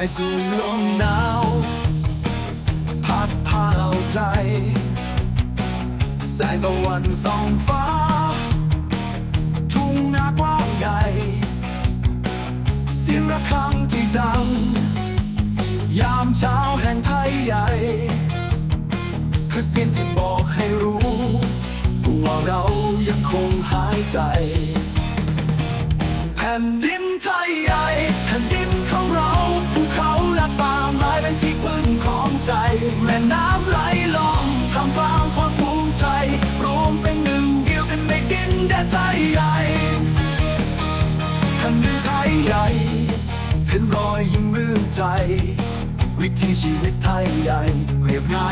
ายสู่ลมหนาวพัดพาเอาใจแสงตะวันส่องฟ้าทุ่งนากว้างใหญ่เสียงระฆังที่ดังยามเช้าแห่งไทยใหญ่คือเสียงที่บอกให้รู้ว่าเรายังคงหายใจแผ่นดินไทยใหญ่แผ่นดินของเราภูเขาและป่าไม้เป็นที่พึ่งของใจแม่น้ำไหลลงทำกลางความภูมิใจรวมเป็นหนึ่งเดียวกันในดินแดนไทยใหญ่แผ่นดินไทยใหญ่เห็นรอยยิ้มรื่นใจวิถีชีวิตไทยใหญ่เรียบง่าย